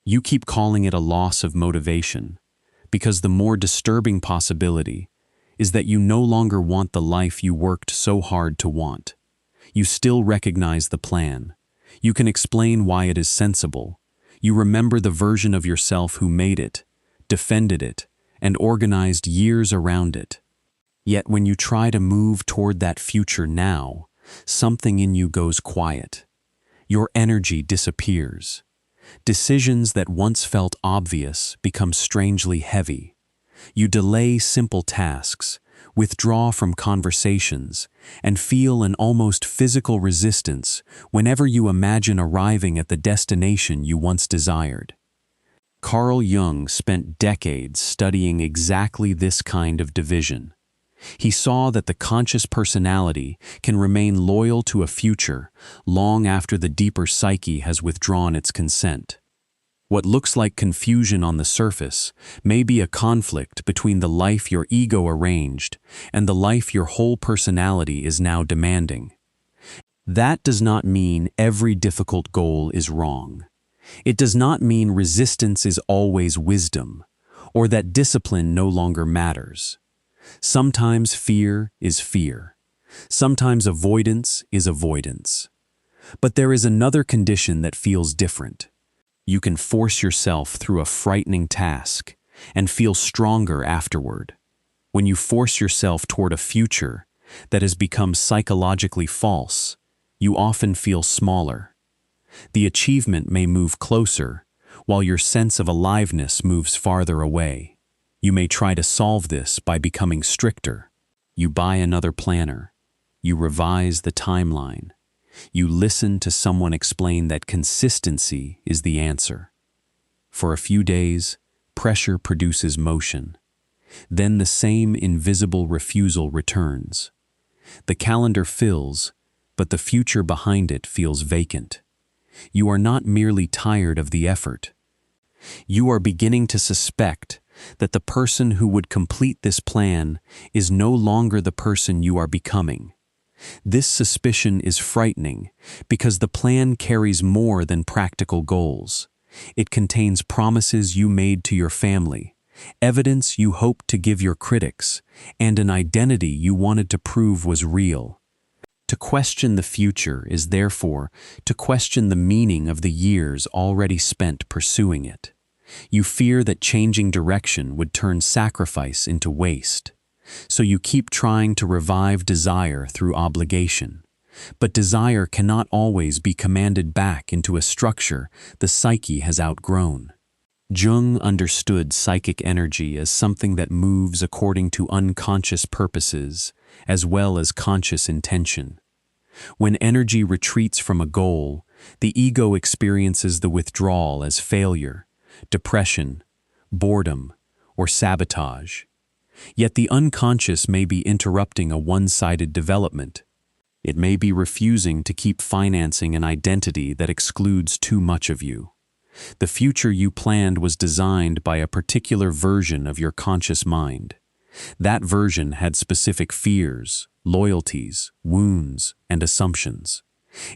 You keep calling it a loss of motivation, because the more disturbing possibility is that you no longer want the life you worked so hard to want. You still recognize the plan. You can explain why it is sensible. You remember the version of yourself who made it, defended it, and organized years around it. Yet when you try to move toward that future now, something in you goes quiet. Your energy disappears. Decisions that once felt obvious become strangely heavy. You delay simple tasks, withdraw from conversations, and feel an almost physical resistance whenever you imagine arriving at the destination you once desired. Carl Jung spent decades studying exactly this kind of division. He saw that the conscious personality can remain loyal to a future long after the deeper psyche has withdrawn its consent. What looks like confusion on the surface may be a conflict between the life your ego arranged and the life your whole personality is now demanding. That does not mean every difficult goal is wrong. It does not mean resistance is always wisdom, or that discipline no longer matters. Sometimes fear is fear. Sometimes avoidance is avoidance. But there is another condition that feels different. You can force yourself through a frightening task and feel stronger afterward. When you force yourself toward a future that has become psychologically false, you often feel smaller. The achievement may move closer, while your sense of aliveness moves farther away. You may try to solve this by becoming stricter. You buy another planner. You revise the timeline. You listen to someone explain that consistency is the answer. For a few days, pressure produces motion. Then the same invisible refusal returns. The calendar fills, but the future behind it feels vacant. You are not merely tired of the effort. You are beginning to suspect that the person who would complete this plan is no longer the person you are becoming. This suspicion is frightening because the plan carries more than practical goals. It contains promises you made to your family, evidence you hoped to give your critics, and an identity you wanted to prove was real. To question the future is therefore to question the meaning of the years already spent pursuing it. You fear that changing direction would turn sacrifice into waste. So you keep trying to revive desire through obligation. But desire cannot always be commanded back into a structure the psyche has outgrown. Jung understood psychic energy as something that moves according to unconscious purposes as well as conscious intention. When energy retreats from a goal, the ego experiences the withdrawal as failure, depression, boredom, or sabotage. Yet the unconscious may be interrupting a one-sided development. It may be refusing to keep financing an identity that excludes too much of you. The future you planned was designed by a particular version of your conscious mind. That version had specific fears, loyalties, wounds, and assumptions.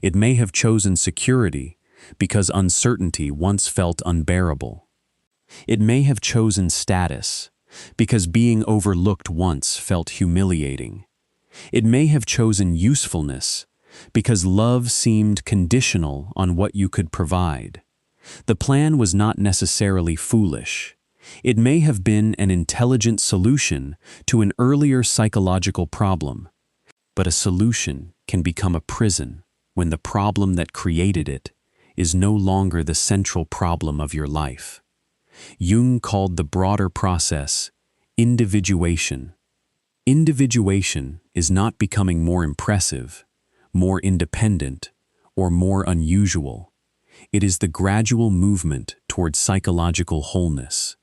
It may have chosen security because uncertainty once felt unbearable. It may have chosen status because being overlooked once felt humiliating. It may have chosen usefulness because love seemed conditional on what you could provide. The plan was not necessarily foolish. It may have been an intelligent solution to an earlier psychological problem. But a solution can become a prison when the problem that created it is no longer the central problem of your life. Jung called the broader process individuation. Individuation is not becoming more impressive, more independent, or more unusual. It is the gradual movement toward psychological wholeness.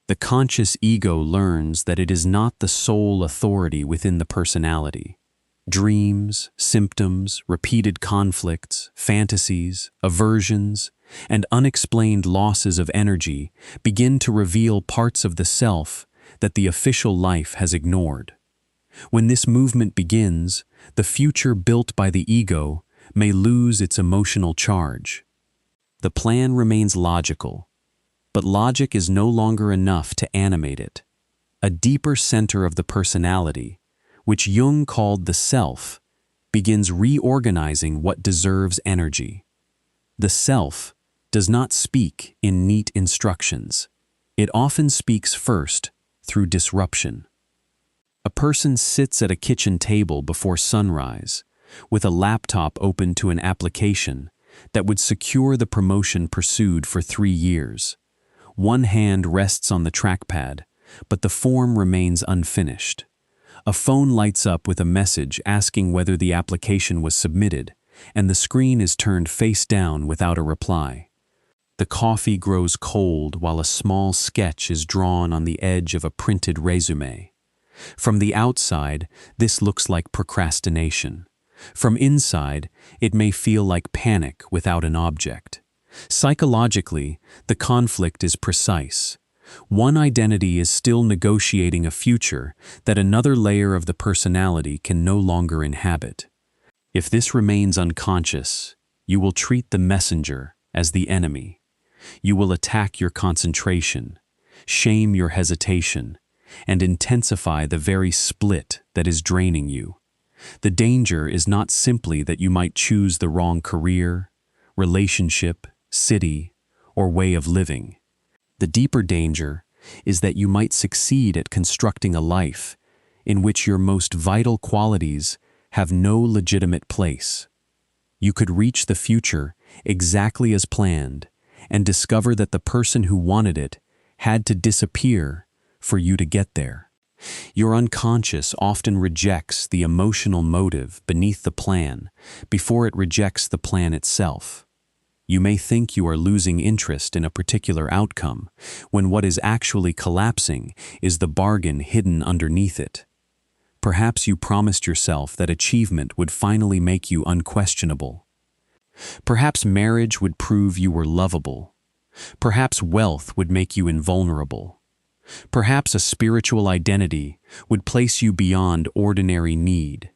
The conscious ego learns that it is not the sole authority within the personality. Dreams, symptoms, repeated conflicts, fantasies, aversions, and unexplained losses of energy begin to reveal parts of the self that the official life has ignored. When this movement begins, the future built by the ego may lose its emotional charge. The plan remains logical, But logic is no longer enough to animate it. A deeper center of the personality, which Jung called the self, begins reorganizing what deserves energy. The self does not speak in neat instructions. It often speaks first through disruption. A person sits at a kitchen table before sunrise, with a laptop open to an application that would secure the promotion pursued for 3 years. One hand rests on the trackpad, but the form remains unfinished. A phone lights up with a message asking whether the application was submitted, and the screen is turned face down without a reply. The coffee grows cold while a small sketch is drawn on the edge of a printed resume. From the outside, this looks like procrastination. From inside, it may feel like panic without an object. Psychologically, the conflict is precise. One identity is still negotiating a future that another layer of the personality can no longer inhabit. If this remains unconscious, you will treat the messenger as the enemy. You will attack your concentration, shame your hesitation, and intensify the very split that is draining you. The danger is not simply that you might choose the wrong career, relationship, city, or way of living. The deeper danger is that you might succeed at constructing a life in which your most vital qualities have no legitimate place. You could reach the future exactly as planned and discover that the person who wanted it had to disappear for you to get there. Your unconscious often rejects the emotional motive beneath the plan before it rejects the plan itself. You may think you are losing interest in a particular outcome, when what is actually collapsing is the bargain hidden underneath it. Perhaps you promised yourself that achievement would finally make you unquestionable. Perhaps marriage would prove you were lovable. Perhaps wealth would make you invulnerable. Perhaps a spiritual identity would place you beyond ordinary need.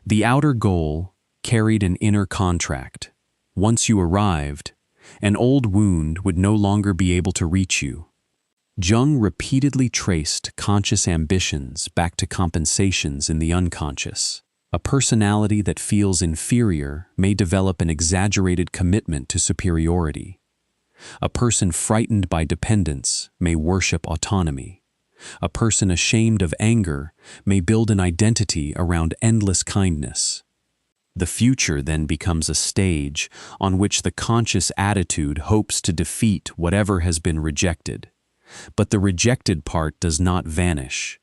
The outer goal carried an inner contract. Once you arrived, an old wound would no longer be able to reach you. Jung repeatedly traced conscious ambitions back to compensations in the unconscious. A personality that feels inferior may develop an exaggerated commitment to superiority. A person frightened by dependence may worship autonomy. A person ashamed of anger may build an identity around endless kindness. The future then becomes a stage on which the conscious attitude hopes to defeat whatever has been rejected. But the rejected part does not vanish.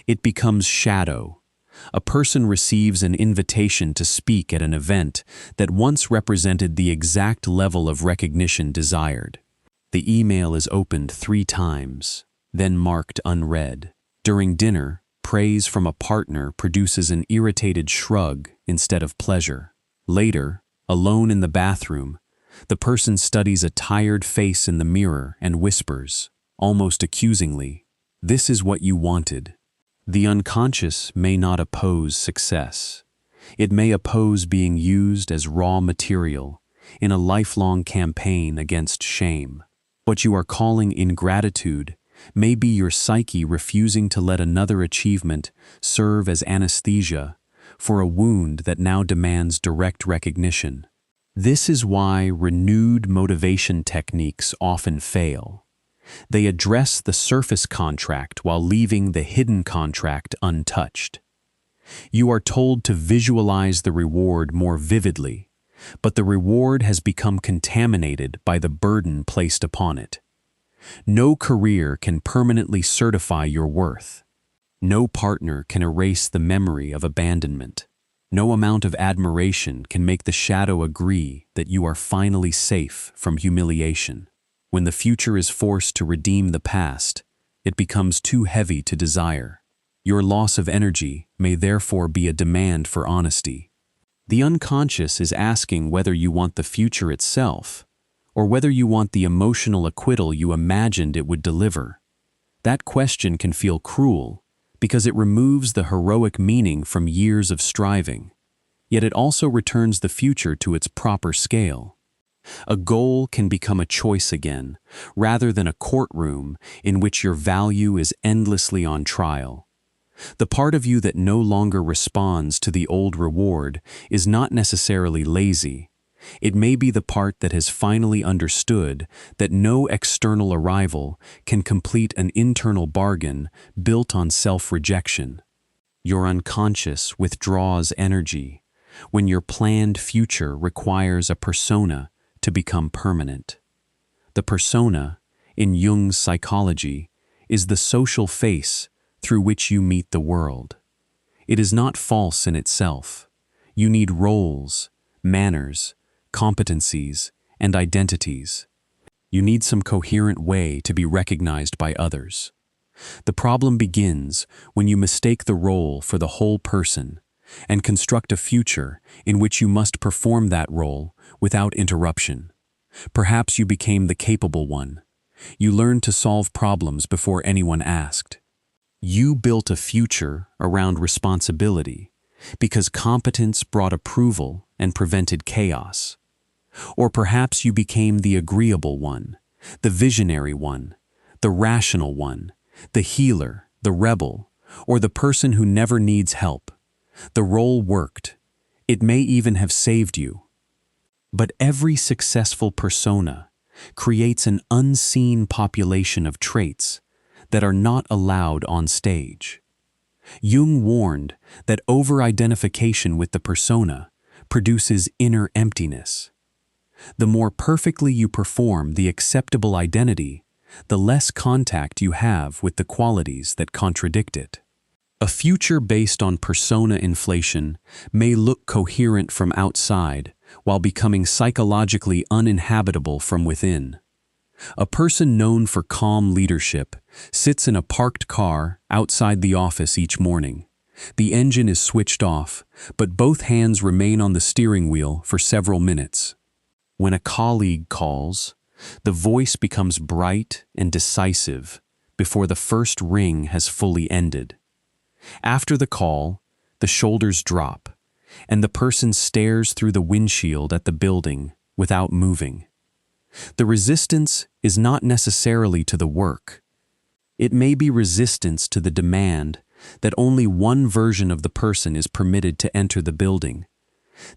It becomes shadow. A person receives an invitation to speak at an event that once represented the exact level of recognition desired. The email is opened 3 times, then marked unread. During dinner, praise from a partner produces an irritated shrug instead of pleasure. Later, alone in the bathroom, the person studies a tired face in the mirror and whispers, almost accusingly, "This is what you wanted." The unconscious may not oppose success. It may oppose being used as raw material in a lifelong campaign against shame. What you are calling ingratitude may be your psyche refusing to let another achievement serve as anesthesia for a wound that now demands direct recognition. This is why renewed motivation techniques often fail. They address the surface contract while leaving the hidden contract untouched. You are told to visualize the reward more vividly, but the reward has become contaminated by the burden placed upon it. No career can permanently certify your worth. No partner can erase the memory of abandonment. No amount of admiration can make the shadow agree that you are finally safe from humiliation. When the future is forced to redeem the past, it becomes too heavy to desire. Your loss of energy may therefore be a demand for honesty. The unconscious is asking whether you want the future itself, or whether you want the emotional acquittal you imagined it would deliver. That question can feel cruel, because it removes the heroic meaning from years of striving, yet it also returns the future to its proper scale. A goal can become a choice again, rather than a courtroom in which your value is endlessly on trial. The part of you that no longer responds to the old reward is not necessarily lazy. It may be the part that has finally understood that no external arrival can complete an internal bargain built on self-rejection. Your unconscious withdraws energy when your planned future requires a persona to become permanent. The persona, in Jung's psychology, is the social face through which you meet the world. It is not false in itself. You need roles, manners, competencies, and identities. You need some coherent way to be recognized by others. The problem begins when you mistake the role for the whole person and construct a future in which you must perform that role without interruption. Perhaps you became the capable one. You learned to solve problems before anyone asked. You built a future around responsibility because competence brought approval and prevented chaos. Or perhaps you became the agreeable one, the visionary one, the rational one, the healer, the rebel, or the person who never needs help. The role worked. It may even have saved you. But every successful persona creates an unseen population of traits that are not allowed on stage. Jung warned that over-identification with the persona produces inner emptiness. The more perfectly you perform the acceptable identity, the less contact you have with the qualities that contradict it. A future based on persona inflation may look coherent from outside while becoming psychologically uninhabitable from within. A person known for calm leadership sits in a parked car outside the office each morning. The engine is switched off, but both hands remain on the steering wheel for several minutes. When a colleague calls, the voice becomes bright and decisive before the first ring has fully ended. After the call, the shoulders drop, and the person stares through the windshield at the building without moving. The resistance is not necessarily to the work. It may be resistance to the demand that only one version of the person is permitted to enter the building.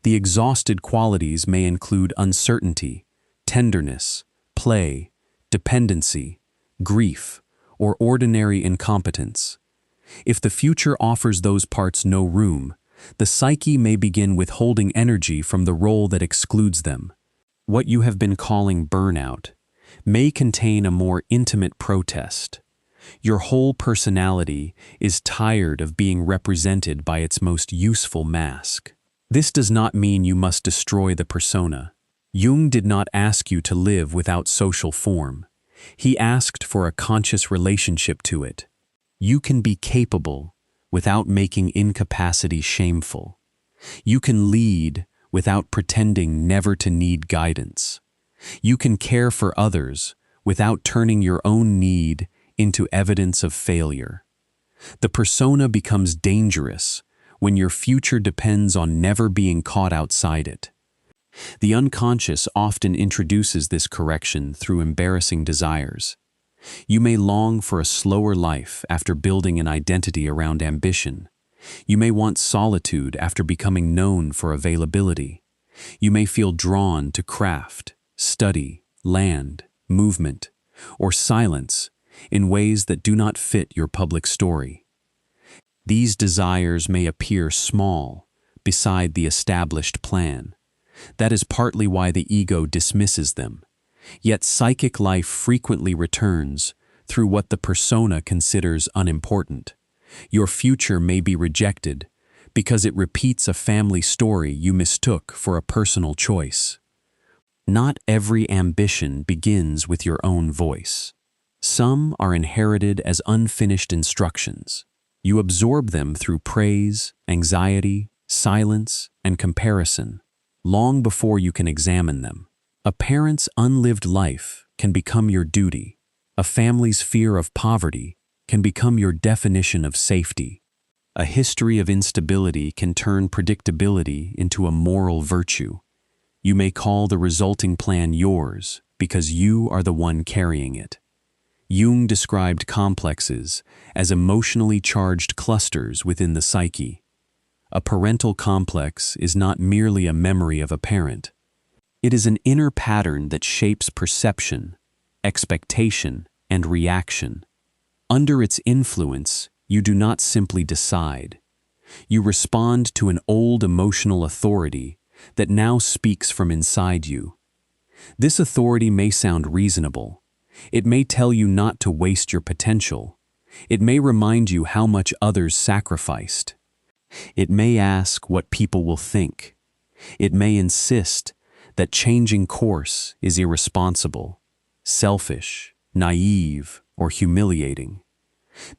The exhausted qualities may include uncertainty, tenderness, play, dependency, grief, or ordinary incompetence. If the future offers those parts no room, the psyche may begin withholding energy from the role that excludes them. What you have been calling burnout may contain a more intimate protest. Your whole personality is tired of being represented by its most useful mask. This does not mean you must destroy the persona. Jung did not ask you to live without social form. He asked for a conscious relationship to it. You can be capable without making incapacity shameful. You can lead without pretending never to need guidance. You can care for others without turning your own need into evidence of failure. The persona becomes dangerous when your future depends on never being caught outside it. The unconscious often introduces this correction through embarrassing desires. You may long for a slower life after building an identity around ambition. You may want solitude after becoming known for availability. You may feel drawn to craft, study, land, movement, or silence in ways that do not fit your public story. These desires may appear small beside the established plan. That is partly why the ego dismisses them. Yet psychic life frequently returns through what the persona considers unimportant. Your future may be rejected because it repeats a family story you mistook for a personal choice. Not every ambition begins with your own voice. Some are inherited as unfinished instructions. You absorb them through praise, anxiety, silence, and comparison, long before you can examine them. A parent's unlived life can become your duty. A family's fear of poverty can become your definition of safety. A history of instability can turn predictability into a moral virtue. You may call the resulting plan yours because you are the one carrying it. Jung described complexes as emotionally charged clusters within the psyche. A parental complex is not merely a memory of a parent. It is an inner pattern that shapes perception, expectation, and reaction. Under its influence, you do not simply decide. You respond to an old emotional authority that now speaks from inside you. This authority may sound reasonable. It may tell you not to waste your potential. It may remind you how much others sacrificed. It may ask what people will think. It may insist that changing course is irresponsible, selfish, naive, or humiliating.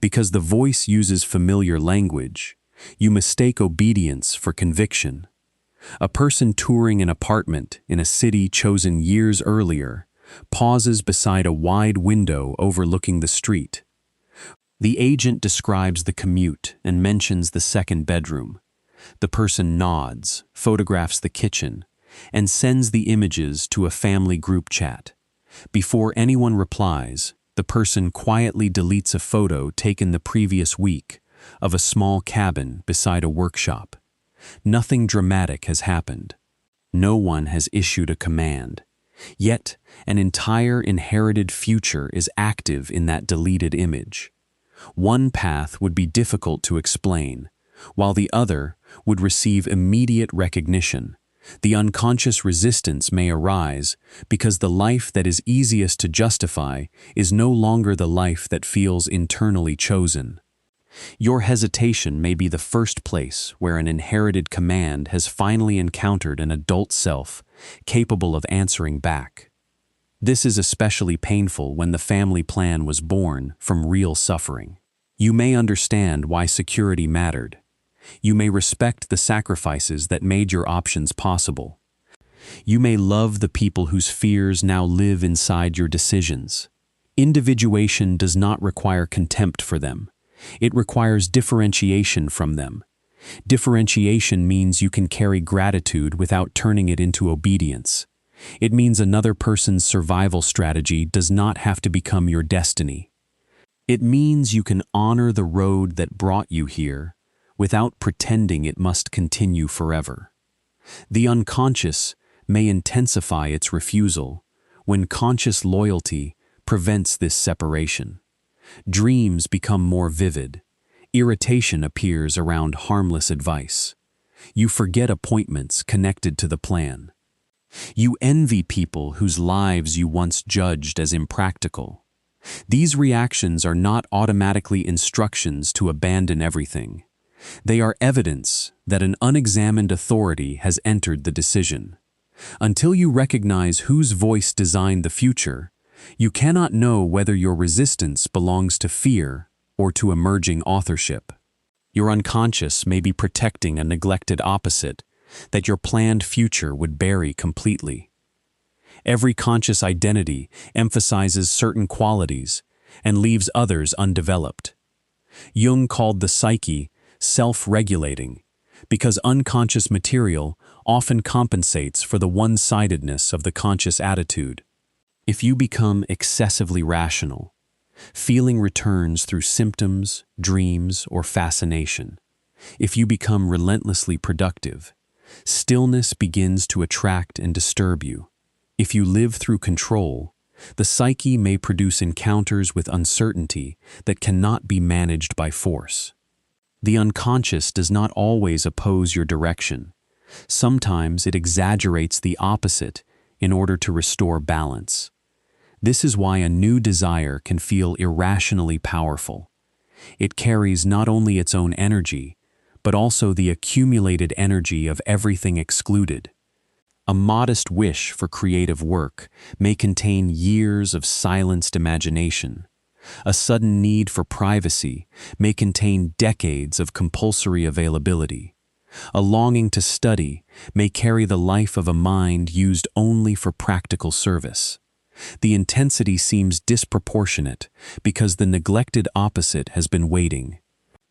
Because the voice uses familiar language, you mistake obedience for conviction. A person touring an apartment in a city chosen years earlier pauses beside a wide window overlooking the street. The agent describes the commute and mentions the second bedroom. The person nods, photographs the kitchen, and sends the images to a family group chat. Before anyone replies, the person quietly deletes a photo taken the previous week of a small cabin beside a workshop. Nothing dramatic has happened. No one has issued a command. Yet, an entire inherited future is active in that deleted image. One path would be difficult to explain, while the other would receive immediate recognition. The unconscious resistance may arise because the life that is easiest to justify is no longer the life that feels internally chosen. Your hesitation may be the first place where an inherited command has finally encountered an adult self capable of answering back. This is especially painful when the family plan was born from real suffering. You may understand why security mattered. You may respect the sacrifices that made your options possible. You may love the people whose fears now live inside your decisions. Individuation does not require contempt for them. It requires differentiation from them. Differentiation means you can carry gratitude without turning it into obedience. It means another person's survival strategy does not have to become your destiny. It means you can honor the road that brought you here without pretending it must continue forever. The unconscious may intensify its refusal when conscious loyalty prevents this separation. Dreams become more vivid. Irritation appears around harmless advice. You forget appointments connected to the plan. You envy people whose lives you once judged as impractical. These reactions are not automatically instructions to abandon everything. They are evidence that an unexamined authority has entered the decision. Until you recognize whose voice designed the future, you cannot know whether your resistance belongs to fear or to emerging authorship. Your unconscious may be protecting a neglected opposite that your planned future would bury completely. Every conscious identity emphasizes certain qualities and leaves others undeveloped. Jung called the psyche self-regulating because unconscious material often compensates for the one-sidedness of the conscious attitude. If you become excessively rational, feeling returns through symptoms, dreams, or fascination. If you become relentlessly productive, stillness begins to attract and disturb you. If you live through control, the psyche may produce encounters with uncertainty that cannot be managed by force. The unconscious does not always oppose your direction. Sometimes it exaggerates the opposite in order to restore balance. This is why a new desire can feel irrationally powerful. It carries not only its own energy, but also the accumulated energy of everything excluded. A modest wish for creative work may contain years of silenced imagination. A sudden need for privacy may contain decades of compulsory availability. A longing to study may carry the life of a mind used only for practical service. The intensity seems disproportionate because the neglected opposite has been waiting.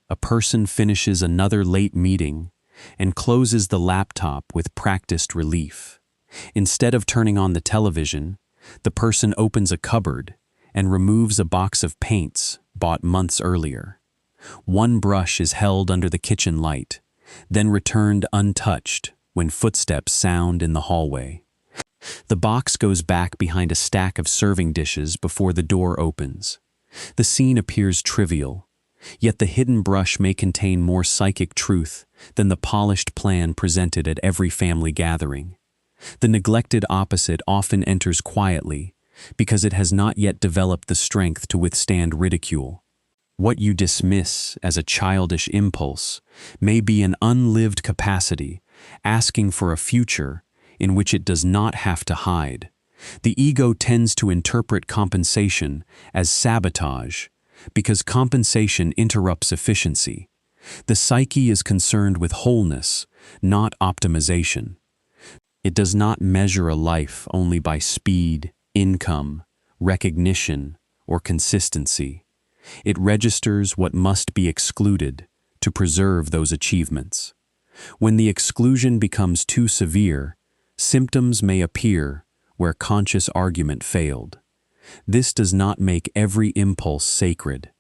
A person finishes another late meeting and closes the laptop with practiced relief. Instead of turning on the television, the person opens a cupboard and removes a box of paints bought months earlier. One brush is held under the kitchen light, then returned untouched when footsteps sound in the hallway. The box goes back behind a stack of serving dishes before the door opens. The scene appears trivial, yet the hidden brush may contain more psychic truth than the polished plan presented at every family gathering. The neglected opposite often enters quietly because it has not yet developed the strength to withstand ridicule. What you dismiss as a childish impulse may be an unlived capacity asking for a future in which it does not have to hide. The ego tends to interpret compensation as sabotage because compensation interrupts efficiency. The psyche is concerned with wholeness, not optimization. It does not measure a life only by speed, income, recognition, or consistency. It registers what must be excluded to preserve those achievements. When the exclusion becomes too severe, symptoms may appear where conscious argument failed. This does not make every impulse sacred.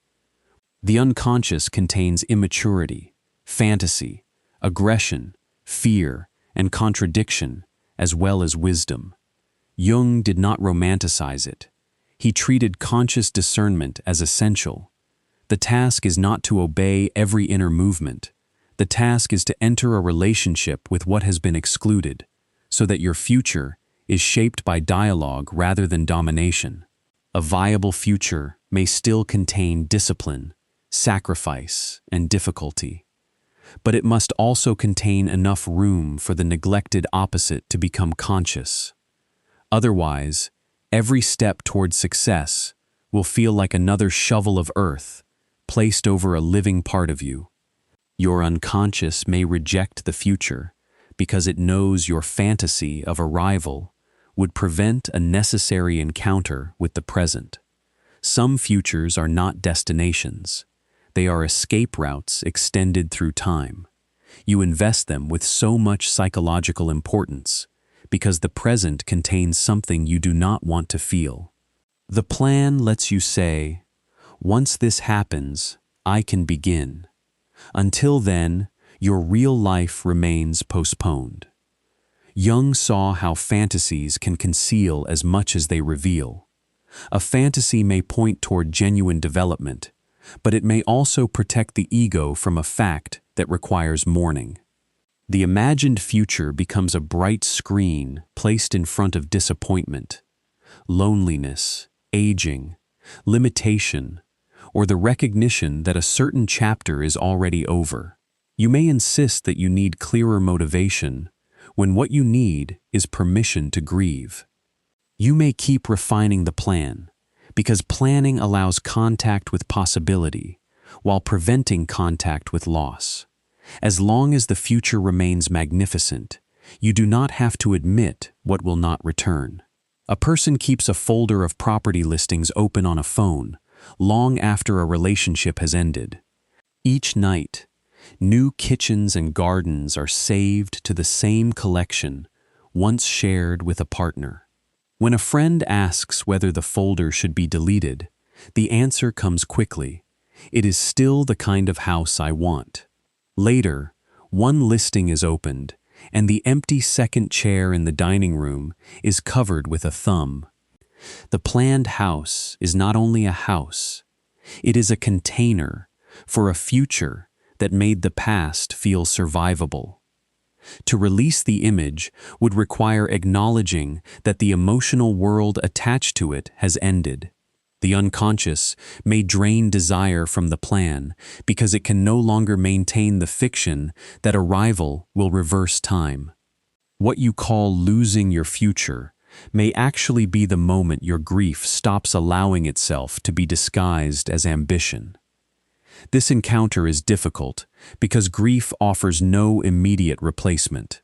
The unconscious contains immaturity, fantasy, aggression, fear, and contradiction, as well as wisdom. Jung did not romanticize it. He treated conscious discernment as essential. The task is not to obey every inner movement. The task is to enter a relationship with what has been excluded, so that your future is shaped by dialogue rather than domination. A viable future may still contain discipline, sacrifice, and difficulty, but it must also contain enough room for the neglected opposite to become conscious. Otherwise, every step toward success will feel like another shovel of earth placed over a living part of you. Your unconscious may reject the future because it knows your fantasy of arrival would prevent a necessary encounter with the present. Some futures are not destinations. They are escape routes extended through time. You invest them with so much psychological importance because the present contains something you do not want to feel. The plan lets you say, "Once this happens, I can begin." Until then, your real life remains postponed. Jung saw how fantasies can conceal as much as they reveal. A fantasy may point toward genuine development, but it may also protect the ego from a fact that requires mourning. The imagined future becomes a bright screen placed in front of disappointment, loneliness, aging, limitation, or the recognition that a certain chapter is already over. You may insist that you need clearer motivation when what you need is permission to grieve. You may keep refining the plan, because planning allows contact with possibility, while preventing contact with loss. As long as the future remains magnificent, you do not have to admit what will not return. A person keeps a folder of property listings open on a phone, long after a relationship has ended. Each night, new kitchens and gardens are saved to the same collection, once shared with a partner. When a friend asks whether the folder should be deleted, the answer comes quickly. It is still the kind of house I want. Later, one listing is opened, and the empty second chair in the dining room is covered with a thumb. The planned house is not only a house, it is a container for a future that made the past feel survivable. To release the image would require acknowledging that the emotional world attached to it has ended. The unconscious may drain desire from the plan because it can no longer maintain the fiction that arrival will reverse time. What you call losing your future may actually be the moment your grief stops allowing itself to be disguised as ambition. This encounter is difficult because grief offers no immediate replacement.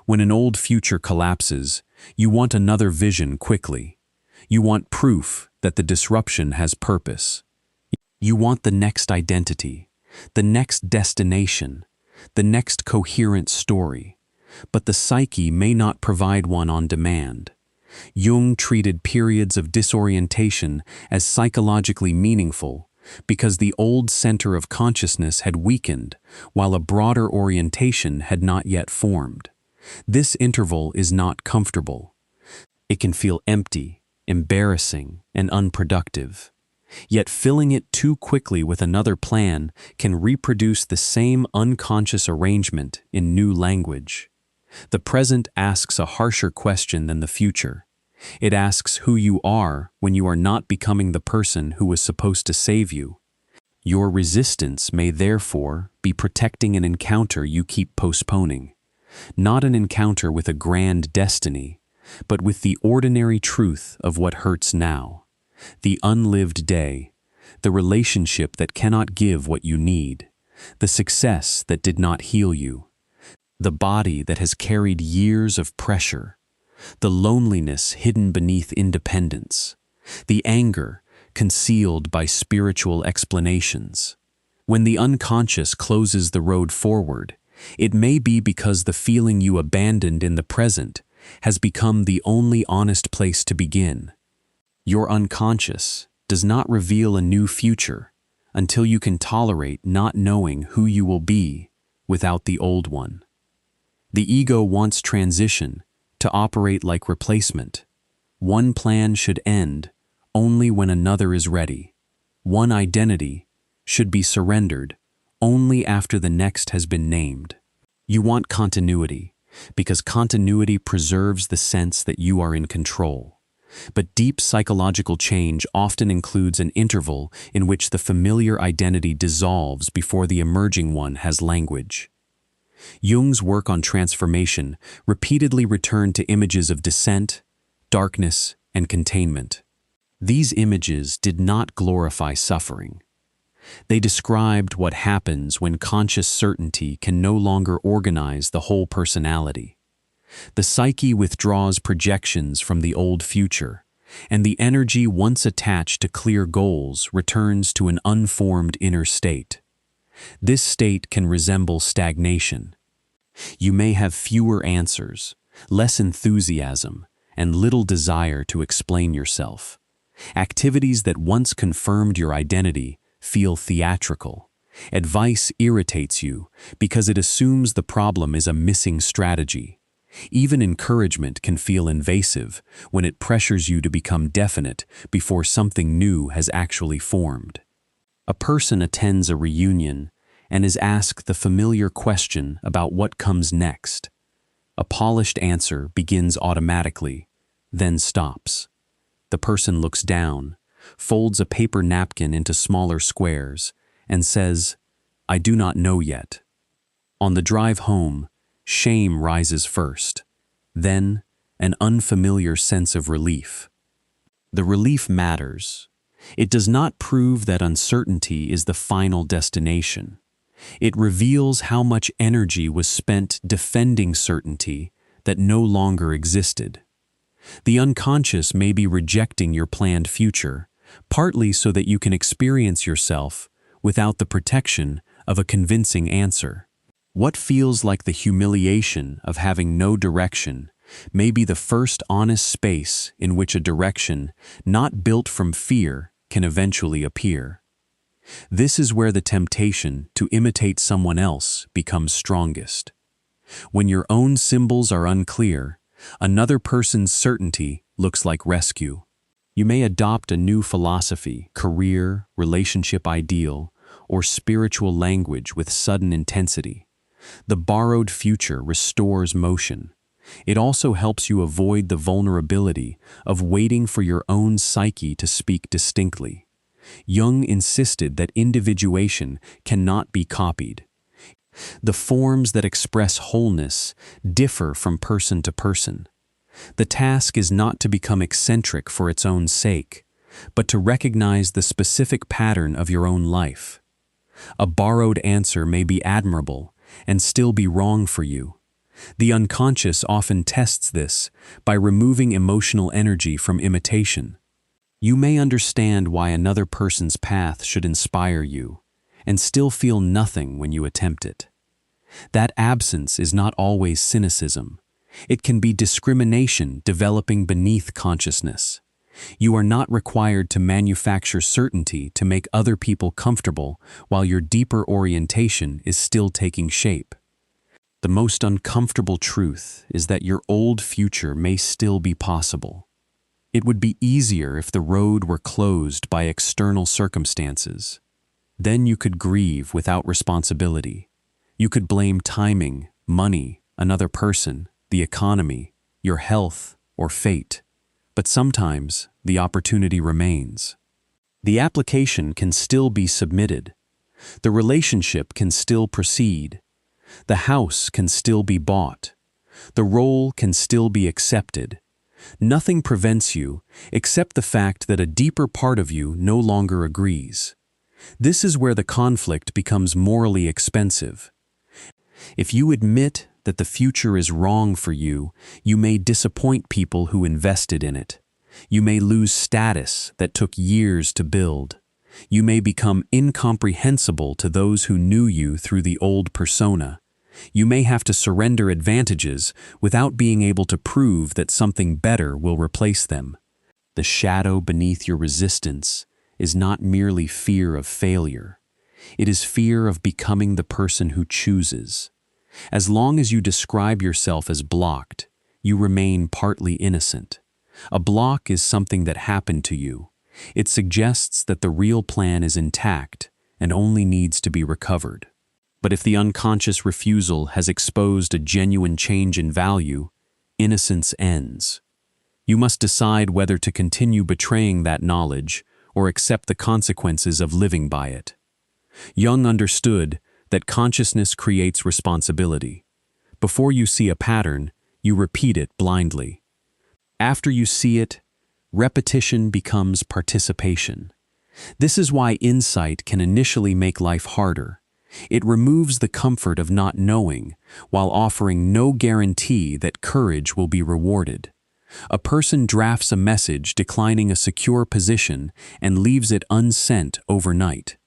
When an old future collapses, you want another vision quickly. You want proof that the disruption has purpose. You want the next identity, the next destination, the next coherent story. but the psyche may not provide one on demand. Jung treated periods of disorientation as psychologically meaningful because the old center of consciousness had weakened while a broader orientation had not yet formed. This interval is not comfortable. It can feel empty, embarrassing, and unproductive. Yet filling it too quickly with another plan can reproduce the same unconscious arrangement in new language. The present asks a harsher question than the future. It asks who you are when you are not becoming the person who was supposed to save you. Your resistance may therefore be protecting an encounter you keep postponing. Not an encounter with a grand destiny, but with the ordinary truth of what hurts now. The unlived day, the relationship that cannot give what you need, the success that did not heal you, the body that has carried years of pressure, the loneliness hidden beneath independence, the anger concealed by spiritual explanations. When the unconscious closes the road forward, it may be because the feeling you abandoned in the present has become the only honest place to begin. Your unconscious does not reveal a new future until you can tolerate not knowing who you will be without the old one. The ego wants transition to operate like replacement. One plan should end only when another is ready. One identity should be surrendered only after the next has been named. You want continuity because continuity preserves the sense that you are in control. But deep psychological change often includes an interval in which the familiar identity dissolves before the emerging one has language. Jung's work on transformation repeatedly returned to images of descent, darkness, and containment. These images did not glorify suffering. They described what happens when conscious certainty can no longer organize the whole personality. The psyche withdraws projections from the old future, and the energy once attached to clear goals returns to an unformed inner state. This state can resemble stagnation. You may have fewer answers, less enthusiasm, and little desire to explain yourself. Activities that once confirmed your identity feel theatrical. Advice irritates you because it assumes the problem is a missing strategy. Even encouragement can feel invasive when it pressures you to become definite before something new has actually formed. A person attends a reunion and is asked the familiar question about what comes next. A polished answer begins automatically, then stops. The person looks down, folds a paper napkin into smaller squares, and says, "I do not know yet." On the drive home, shame rises first, then an unfamiliar sense of relief. The relief matters. It does not prove that uncertainty is the final destination. It reveals how much energy was spent defending certainty that no longer existed. The unconscious may be rejecting your planned future, partly so that you can experience yourself without the protection of a convincing answer. What feels like the humiliation of having no direction may be the first honest space in which a direction, not built from fear, can eventually appear. This is where the temptation to imitate someone else becomes strongest. When your own symbols are unclear, another person's certainty looks like rescue. You may adopt a new philosophy, career, relationship ideal, or spiritual language with sudden intensity. The borrowed future restores motion. It also helps you avoid the vulnerability of waiting for your own psyche to speak distinctly. Jung insisted that individuation cannot be copied. The forms that express wholeness differ from person to person. The task is not to become eccentric for its own sake, but to recognize the specific pattern of your own life. A borrowed answer may be admirable and still be wrong for you. The unconscious often tests this by removing emotional energy from imitation. You may understand why another person's path should inspire you, and still feel nothing when you attempt it. That absence is not always cynicism. It can be discrimination developing beneath consciousness. You are not required to manufacture certainty to make other people comfortable while your deeper orientation is still taking shape. The most uncomfortable truth is that your old future may still be possible. It would be easier if the road were closed by external circumstances. Then you could grieve without responsibility. You could blame timing, money, another person, the economy, your health, or fate. But sometimes the opportunity remains. The application can still be submitted. The relationship can still proceed. The house can still be bought. The role can still be accepted. Nothing prevents you except the fact that a deeper part of you no longer agrees. This is where the conflict becomes morally expensive. If you admit that the future is wrong for you, you may disappoint people who invested in it. You may lose status that took years to build. You may become incomprehensible to those who knew you through the old persona. You may have to surrender advantages without being able to prove that something better will replace them. The shadow beneath your resistance is not merely fear of failure. It is fear of becoming the person who chooses. As long as you describe yourself as blocked, you remain partly innocent. A block is something that happened to you. It suggests that the real plan is intact and only needs to be recovered. But if the unconscious refusal has exposed a genuine change in value, innocence ends. You must decide whether to continue betraying that knowledge or accept the consequences of living by it. Jung understood that consciousness creates responsibility. Before you see a pattern, you repeat it blindly. After you see it, repetition becomes participation. This is why insight can initially make life harder. It removes the comfort of not knowing, while offering no guarantee that courage will be rewarded. A person drafts a message declining a secure position and leaves it unsent overnight.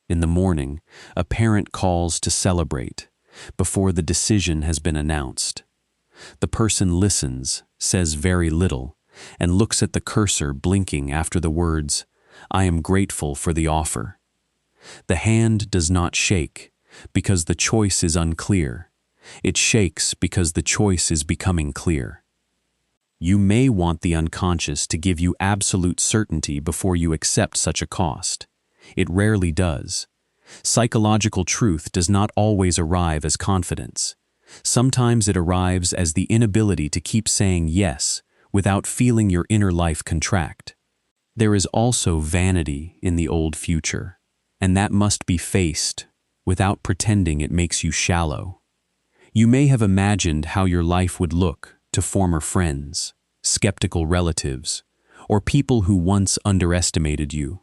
In the morning, a parent calls to celebrate, before the decision has been announced. The person listens, says very little, and looks at the cursor blinking after the words, "I am grateful for the offer." The hand does not shake because the choice is unclear. It shakes because the choice is becoming clear. You may want the unconscious to give you absolute certainty before you accept such a cost. It rarely does. Psychological truth does not always arrive as confidence. Sometimes it arrives as the inability to keep saying yes without feeling your inner life contract. There is also vanity in the old future, and that must be faced without pretending it makes you shallow. You may have imagined how your life would look to former friends, skeptical relatives, or people who once underestimated you.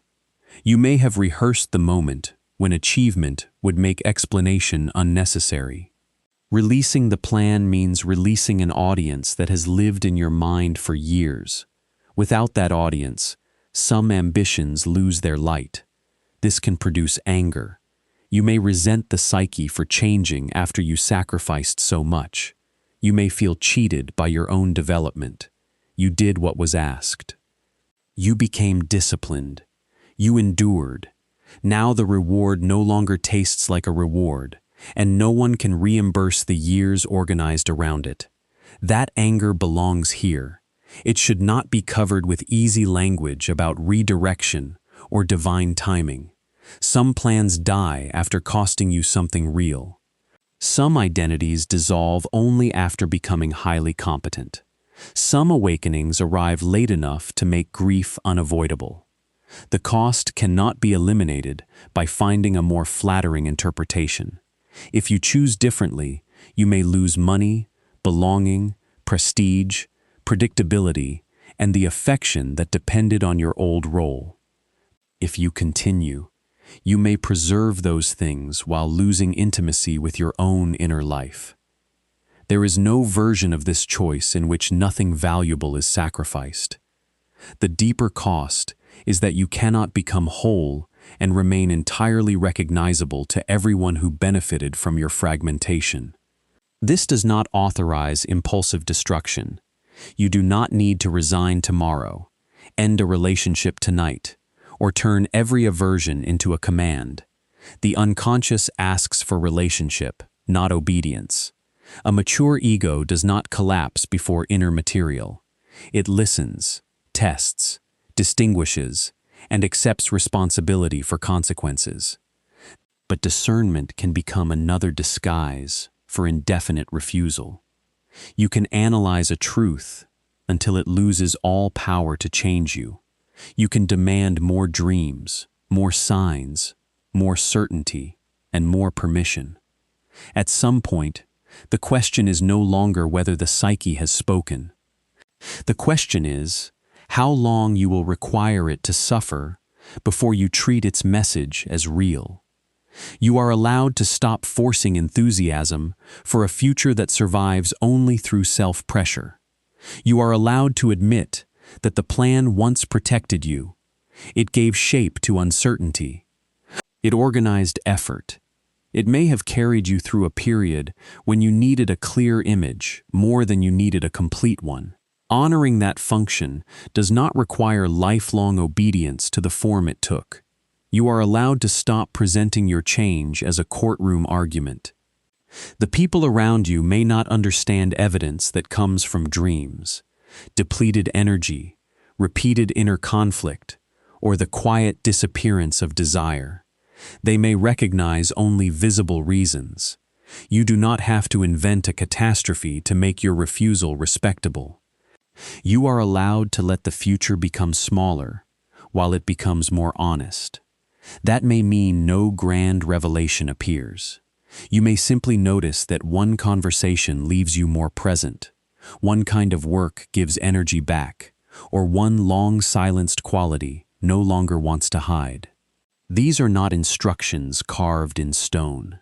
You may have rehearsed the moment when achievement would make explanation unnecessary. Releasing the plan means releasing an audience that has lived in your mind for years. Without that audience, some ambitions lose their light. This can produce anger. You may resent the psyche for changing after you sacrificed so much. You may feel cheated by your own development. You did what was asked. You became disciplined. You endured. Now the reward no longer tastes like a reward, and no one can reimburse the years organized around it. That anger belongs here. It should not be covered with easy language about redirection or divine timing. Some plans die after costing you something real. Some identities dissolve only after becoming highly competent. Some awakenings arrive late enough to make grief unavoidable. The cost cannot be eliminated by finding a more flattering interpretation. If you choose differently, you may lose money, belonging, prestige, predictability, and the affection that depended on your old role. If you continue, you may preserve those things while losing intimacy with your own inner life. There is no version of this choice in which nothing valuable is sacrificed. The deeper cost is that you cannot become whole and remain entirely recognizable to everyone who benefited from your fragmentation. This does not authorize impulsive destruction. You do not need to resign tomorrow, end a relationship tonight, or turn every aversion into a command. The unconscious asks for relationship, not obedience. A mature ego does not collapse before inner material. It listens, tests, distinguishes, and accepts responsibility for consequences. But discernment can become another disguise for indefinite refusal. You can analyze a truth until it loses all power to change you. You can demand more dreams, more signs, more certainty, and more permission. At some point, the question is no longer whether the psyche has spoken. The question is how long you will require it to suffer before you treat its message as real. You are allowed to stop forcing enthusiasm for a future that survives only through self-pressure. You are allowed to admit that the plan once protected you. It gave shape to uncertainty. It organized effort. It may have carried you through a period when you needed a clear image more than you needed a complete one. Honoring that function does not require lifelong obedience to the form it took. You are allowed to stop presenting your change as a courtroom argument. The people around you may not understand evidence that comes from dreams, depleted energy, repeated inner conflict, or the quiet disappearance of desire. They may recognize only visible reasons. You do not have to invent a catastrophe to make your refusal respectable. You are allowed to let the future become smaller while it becomes more honest. That may mean no grand revelation appears. You may simply notice that one conversation leaves you more present, one kind of work gives energy back, or one long silenced quality no longer wants to hide. These are not instructions carved in stone.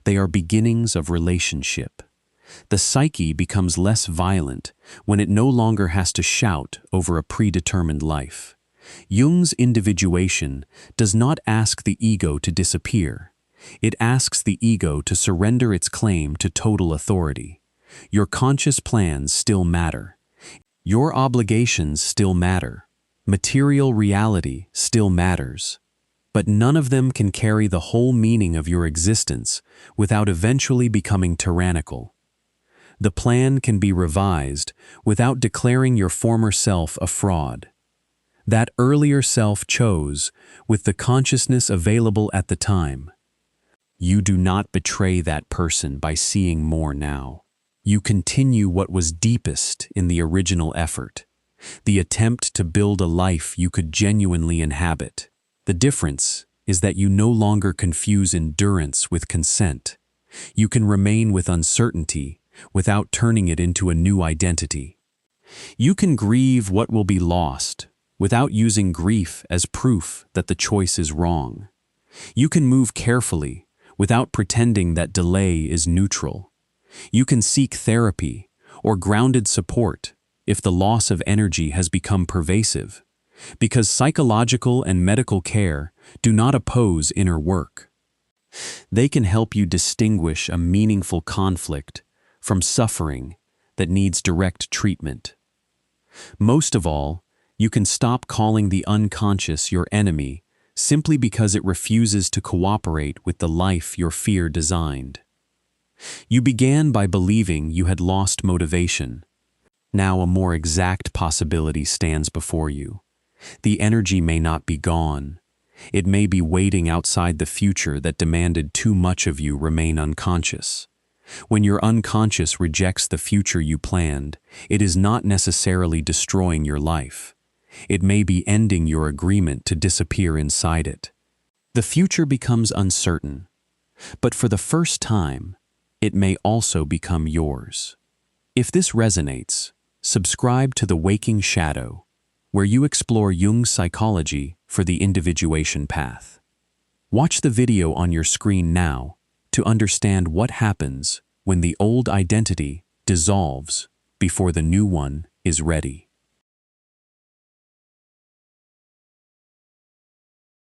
They are beginnings of relationship. The psyche becomes less violent when it no longer has to shout over a predetermined life. Jung's individuation does not ask the ego to disappear. It asks the ego to surrender its claim to total authority. Your conscious plans still matter. Your obligations still matter. Material reality still matters. But none of them can carry the whole meaning of your existence without eventually becoming tyrannical. The plan can be revised without declaring your former self a fraud. That earlier self chose with the consciousness available at the time. You do not betray that person by seeing more now. You continue what was deepest in the original effort, the attempt to build a life you could genuinely inhabit. The difference is that you no longer confuse endurance with consent. You can remain with uncertainty without turning it into a new identity. You can grieve what will be lost without using grief as proof that the choice is wrong. You can move carefully without pretending that delay is neutral. You can seek therapy or grounded support if the loss of energy has become pervasive, because psychological and medical care do not oppose inner work. They can help you distinguish a meaningful conflict from suffering that needs direct treatment. Most of all, you can stop calling the unconscious your enemy simply because it refuses to cooperate with the life your fear designed. You began by believing you had lost motivation. Now a more exact possibility stands before you. The energy may not be gone. It may be waiting outside the future that demanded too much of you remain unconscious. When your unconscious rejects the future you planned, it is not necessarily destroying your life. It may be ending your agreement to disappear inside it. The future becomes uncertain, but for the first time, it may also become yours. If this resonates, subscribe to The Waking Shadow, where you explore Jung's psychology for the individuation path. Watch the video on your screen now to understand what happens when the old identity dissolves before the new one is ready.